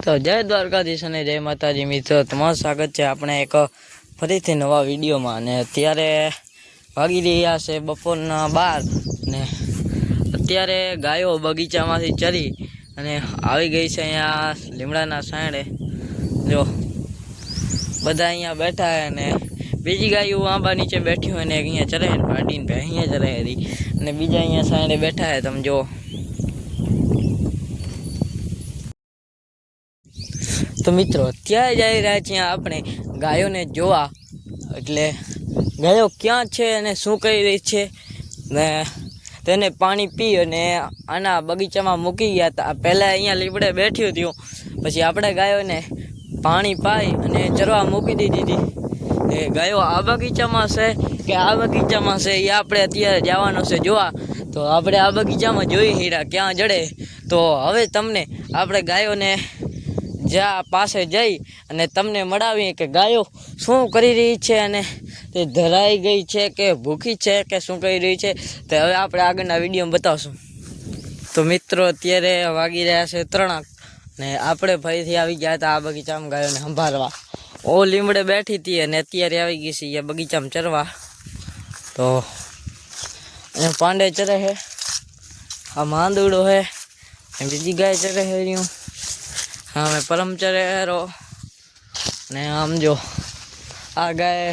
તો જય દ્વારકાધીશ અને જય માતાજી મિત્રો, તમારું સ્વાગત છે આપણે એક ફરીથી નવા વિડીયોમાં। અને અત્યારે વાગી રહ્યા છે બપોરના 12 ને અત્યારે ગાયો બગીચામાંથી ચરી અને આવી ગઈ છે અહીંયા લીમડાના સાંયડે। જો બધા અહીંયા બેઠા છે અને બીજી ગાયો આંબા નીચે બેઠી હોય ને અહીંયા ચરે પાડીને અહીંયા ચરે હતી અને બીજા અહીંયા સાંયડે બેઠા છે। તમે જો તો મિત્રો અત્યારે જઈ રહ્યા છીએ આપણે ગાયોને જોવા, એટલે ગાયો ક્યાં છે અને શું કરી રહી છે ને તેને પાણી પી અને આના બગીચામાં મૂકી ગયા હતા। પહેલાં અહીંયા લીમડે બેઠ્યું હતું, પછી આપણે ગાયોને પાણી પાઈ અને ચરવા મૂકી દીધી હતી। એ ગાયો આ બગીચામાં છે કે આ બગીચામાં છે એ આપણે અત્યારે જવાનો છે જોવા। તો આપણે આ બગીચામાં જોઈ હીરા ક્યાં જડે, તો હવે તમને આપણે ગાયોને જ્યાં પાસે જઈ અને તમને મળાવીએ કે ગાયો શું કરી રહી છે અને તે ધરાઈ ગઈ છે કે ભૂખી છે કે શું કરી રહી છે, તો હવે આપણે આગળના વિડીયોમાં બતાવશું। તો મિત્રો અત્યારે વાગી રહ્યા છે 3 ને આપણે ફરીથી આવી ગયા હતા આ બગીચામાં ગાયોને સંભાળવા। ઓ લીમડે બેઠી હતી અને અત્યારે આવી ગઈ છે એ બગીચામાં ચરવા। તો અહીંયા પાંડે ચરે છે, આ માંદુડો છે, બીજી ગાય ચરે છે રહ્યું, હા મેં પરમ ચરેરો ને આમ જો આ ગાય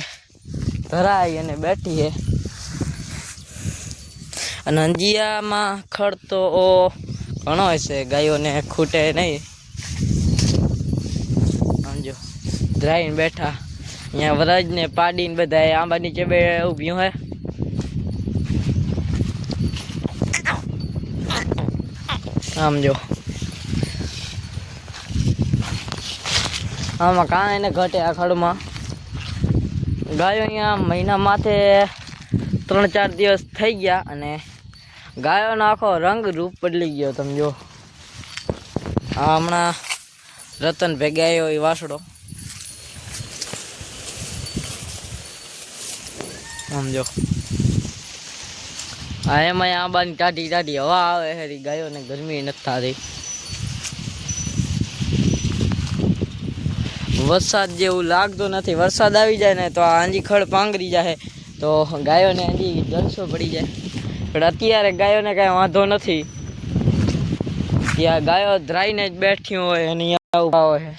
ધરાઈ અને બેઠી છે અને અંજિયામાં ખડ તો ઘણો હોય છે, ગાયોને ખૂટે નહીં। આમ જો ધરાઈને બેઠા, અહીંયા વરજને પાડીને બધા આંબા નીચે બે ઊભ્યું હે। આમ જો આમાં કાંઈ ને ઘટે આ ખડમાં ગાયો અહીંયા મહિના માથે 3-4 દિવસ થઈ ગયા અને ગાયોનો આખો રંગ રૂપ બદલી ગયો। તમે જો આ હમણાં રતન ભેગાયો એ વાસડો, આમ જો આ એમાં આંબાની ટાઢી હવા આવે છે, ગાયોને ગરમી નથી થતી। વરસાદ જેવું લાગતું નથી, વરસાદ આવી જાય ને તો આ આંજી ખડ પાંગરી જાય તો ગાયોને આંજી જલસો પડી જાય, પણ અત્યારે ગાયોને કાંઈ વાંધો નથી। ત્યાં ગાયો ધરાઈને જ બેઠી હોય અને અહીંયા ઊભા હોય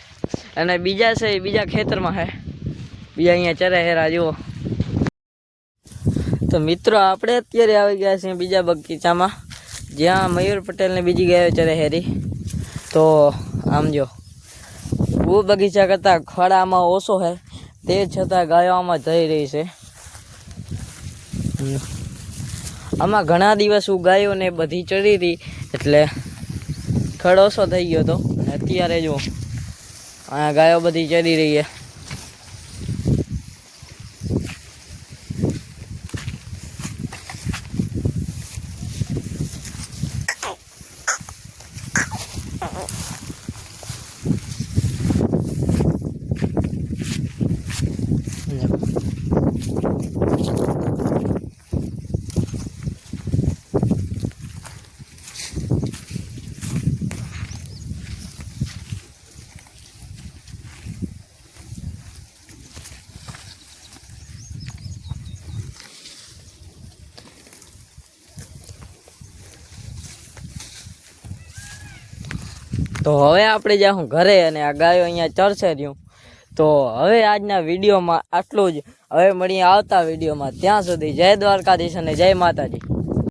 અને બીજા છે એ બીજા ખેતરમાં છે, બીજા અહીંયા ચરે હેરા જુઓ। તો મિત્રો આપણે અત્યારે આવી ગયા છીએ બીજા બગીચામાં જ્યાં મયુર પટેલને બીજી ગાયો ચરે હેરી। તો આમ જો वो बगीचा करता खड़ा में ओछो है, ते छतां गायो आमां जई रही छे। आमां घणा दिवस गायो ने बधी चढ़ी रही एटले खड़ ओछो थई गयो तो अत्यारे जो आ गायो बधी चढ़ी रही है। તો હવે આપણે જાઉં ઘરે અને આ ગાયો અહીંયા ચરશે રહ્યું। તો હવે આજના વિડીયોમાં આટલું જ, હવે મળીએ આવતા વિડીયોમાં, ત્યાં સુધી જય દ્વારકાધીશ અને જય માતાજી।